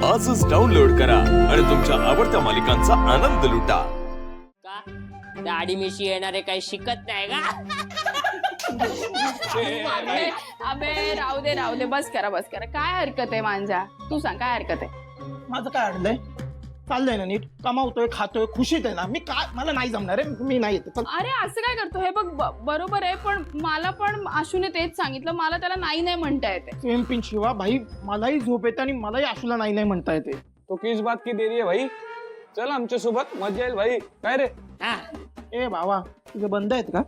आजच डाउनलोड करा आणि तुमच्या आवडत्या मालिकांचा आनंद लुटा. का दाढी मिशी येणारे काही शिकत नाही का? अबे राहू दे बस करा काय हरकत आहे मांजा? तू सांग काय हरकत आहे? माझं काय अडलंय? चाललंय ना नीट, कमावतोय खातोय खुशीत आहे ना मी. काय मला नाही जमणार आहे, मी नाही येते. अरे असं काय करतो? हे बघ बरोबर आहे, पण मला पण आशूने तेच सांगितलं, मला त्याला नाही म्हणता येते. सेम पिन शिवा भाई, मलाही झोप येते आणि मलाही आशूला नाही म्हणता येते. तो किस बात की देरी है भाई? चल आमच्या सोबत मजा येईल भाई. काय रे? हा ए भावा, तुझे बंद आहेत का?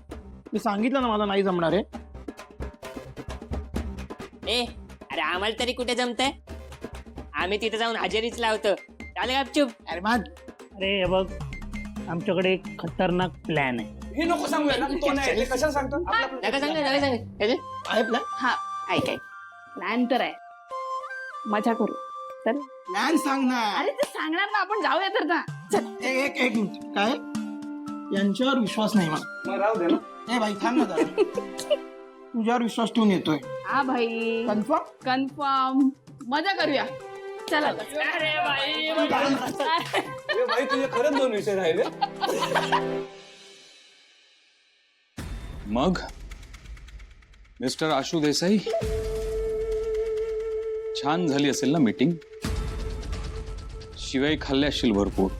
मी सांगितलं ना मला नाही जमणार आहे. ए अरे आम्हाला तरी कुठे जमतंय? आम्ही तिथे जाऊन हजेरीच लावतो. चालेल गपचूप. अरे मान, अरे हे बघ, आमच्याकडे एक खतरनाक प्लॅन आहे. हे नको सांगूया ना, तो नाही ऐकले. कशाला सांगतो? नका सांग आहे प्लॅन? हा ऐक प्लॅन तर आहे, मजा करू. चल प्लॅन सांग ना. अरे ते सांगणार ना, आपण जाऊया तर ना. चल एक मिनिट. काय? यांच्यावर विश्वास नाही मला. मग राहू दे ना. ए भाई थांब ना जरा. तुझ्यावर विश्वास ठेवून येतोय. हा भाई कन्फर्म मजा करूया. चला अरे बाई ए भाई, तुझे खरंच दोन विषय राहिले. मग मिस्टर आशू देसाई, छान झाली असेल ना मीटिंग? शिवाय खाल्ल्या असशील भरपूर.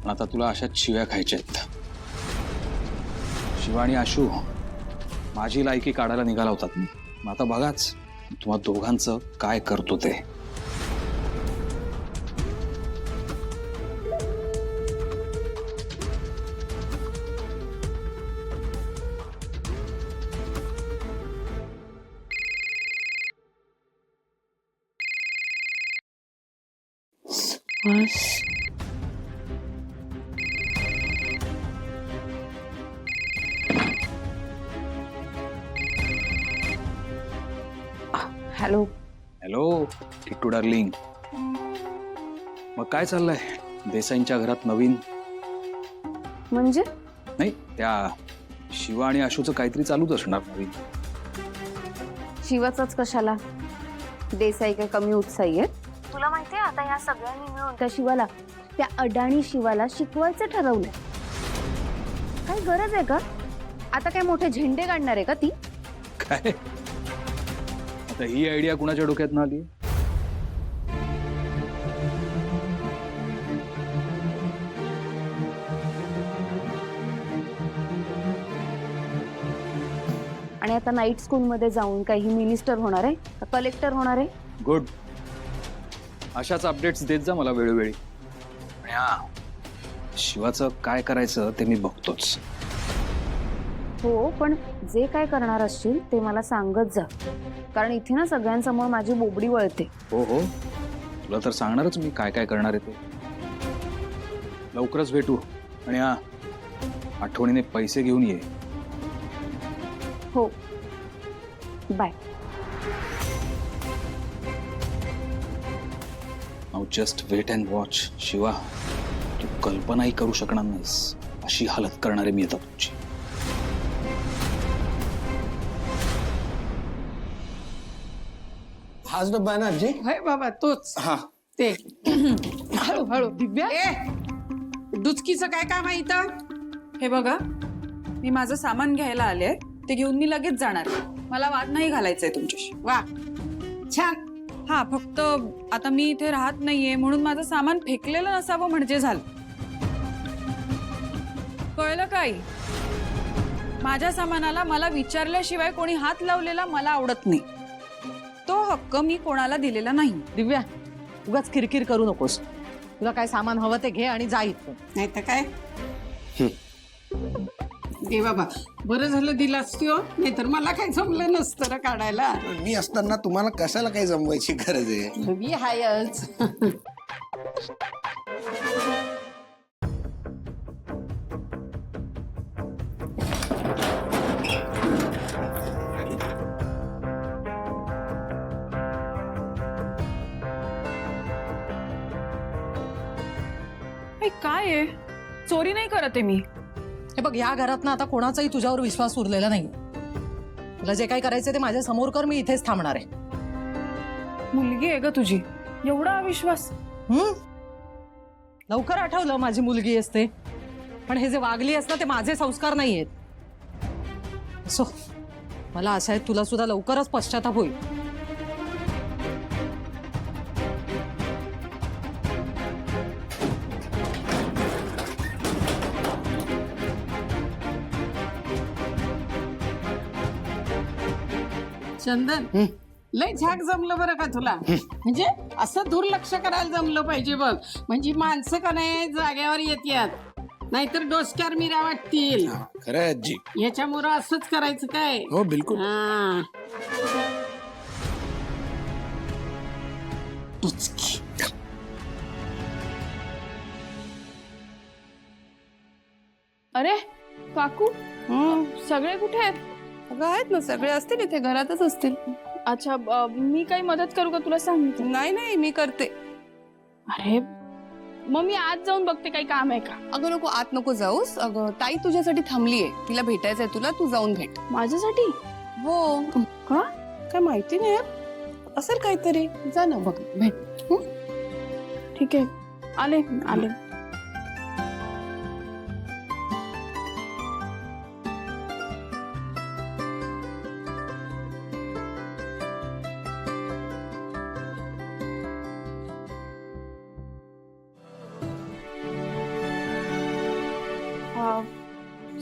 पण आता तुला अशाच शिव्या खायच्या आहेत. शिवा आणि आशू माझी लायकी काढायला निघाला होतात. मग आता बघाच तुम्हा दोघांचं काय करतो ते. हॅलो. हॅलो किट्टू डार्लिंग, मग काय चाललंय देसाईंच्या घरात नवीन? म्हणजे नाही, त्या शिवा आणि आशूचं काहीतरी चालूच असणार नवीन. शिवाचाच कशाला? देसाई काय कमी उत्साही आहे? तुला माहितीये आता ह्या सगळ्यांनी मिळून त्या शिवाला, त्या अडाणी शिवाला शिकवायचं ठरवलंय. काही गरज आहे का? आता काय मोठे झेंडे काढणार आहे का ती? काय आता ही आयडिया कुणाच्या डोक्यात आली? आणि आता नाईट स्कूल मध्ये जाऊन काही मिनिस्टर होणार आहे का कलेक्टर होणार आहे? गुड, अशाच अपडेट्स देत जा मला वेळोवेळी. आणि हा, शिवाचं काय करायचं ते मी बघतोच. हो, पण जे काय करणार असशील ते मला सांगत जा, कारण इथे ना सगळ्यांसमोर माझी बोबडी वळते. हो हो, तुला तर सांगणारच मी काय काय करणार आहे ते. लवकरच भेटू. आणि हा, आठवणीने पैसे घेऊन ये. हो, bye. Now just wait and watch. Shiva, तू कल्पनाही करू शकणार नाहीस अशी हालत करणारे मी आता तुझी. हाच डब्बा आहे ना आजी? होय बाबा तोच. हा. ते हळू दिव्या, डुचकीचं काय काम आहे इथं? हे बघा, मी माझं सामान घ्यायला आले, ते घेऊन मी लगेच जाणार. मला वाद नाही घालायचंय तुमच्याशी. वा छान. हा, फक्त आता मी इथे राहत नाहीये म्हणून माझं सामान फेकलेलं नसावं म्हणजे झालं. कळलं काय? माझ्या सामानाला मला विचारल्याशिवाय कोणी हात लावलेला मला आवडत नाही. तो हक्क मी कोणाला दिलेला नाही. दिव्या, उगाच किरकिर करू नकोस. तुला काय सामान हवं ते घे आणि जा इथून. नाही तर काय. दे बाबा, बरं झालं दिलास तू, नाहीतर मला काय जमलं नसतं रे काढायला. मी असताना तुम्हाला कशाला काही जमवायची गरज आहे? मी हायच. काय आहे? चोरी नाही करत आहे मी. हे बघ, या घरात ना आता कोणाचाही तुझ्यावर विश्वास उरलेला नाही. तुला जे काही करायचं ते माझ्या समोर कर, मी इथेच थांबणार आहे. मुलगी आहे ग तुझी, एवढा अविश्वास. लवकर आठवलं माझी मुलगी असते, पण हे जे वागली आहेस ना ते माझे संस्कार नाही आहेत. असो, मला असं आहे तुला सुद्धा लवकरच पश्चाताप होईल. चंदन, लय झाक जमलं बरं का तुला. म्हणजे असं दुर्लक्ष करायला जमलं पाहिजे बघ. म्हणजे माणसं का नाही जाग्यावर येतात, नाहीतर डोसक्यावर मिऱ्या वाटतील. खरं आहे आजी. याच्यामुळं असंच करायचं काय. हो बिलकुल. हा. टुचकी. अरे काकू, सगळे कुठे आहेत? अगं आहेत ना, सगळे असतील इथे, घरातच असतील. अच्छा, मी काही मदत करू का तुला? सांगितलं. नाही नाही, मी करते. अरे मग मी आज जाऊन बघते, काही काम आहे का? अगं नको, आत नको जाऊस. अगं ताई तुझ्यासाठी थांबलीये, तिला भेटायचंय तुला, तू जाऊन भेट. माझ्यासाठी? हो. का? काय माहिती नाही असेल काहीतरी, जा ना बघ, भेट. ठीक आहे, आले आले.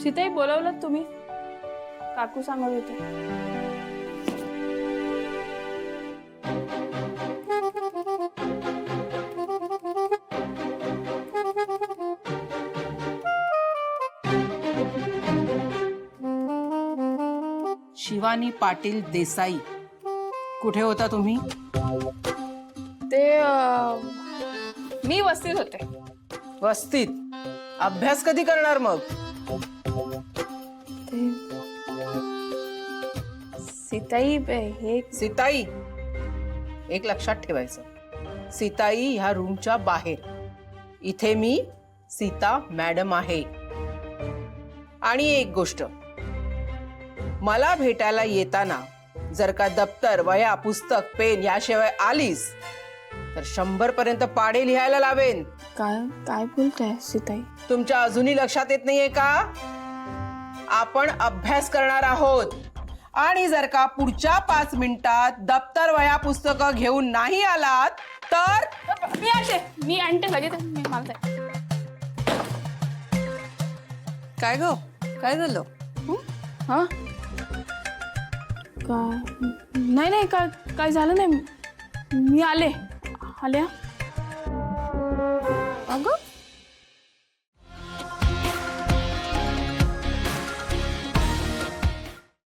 सीताई, बोलवलं तुम्ही? काकू सांगत होते. शिवानी पाटील देसाई, कुठे होता तुम्ही? ते मी वस्तीत होते. वस्तीत? अभ्यास कधी करणार मग? सीताई, हे सीताई, एक लक्षात ठेवायचं, सीताई ह्या रूमच्या बाहेर. इथे मी सीता मॅडम आहे. आणि एक गोष्ट, मला भेटायला येताना जर का दप्तर, वह्या, पुस्तक, पेन याशिवाय आलीस तर 100 पर्यंत पाढे लिहायला लावेन. काय काय बोलताय सीताई? तुमच्या अजूनही लक्षात येत नाहीये का? आपण अभ्यास करणार आहोत, आणि जर का पुढच्या 5 मिनिटात दप्तर, वह्या, पुस्तकं घेऊन नाही आलात तर मी आणते लगेच. मला काय ग, काय झालं? हा, नाही नाही, काय झालं नाही. मी आले. अगं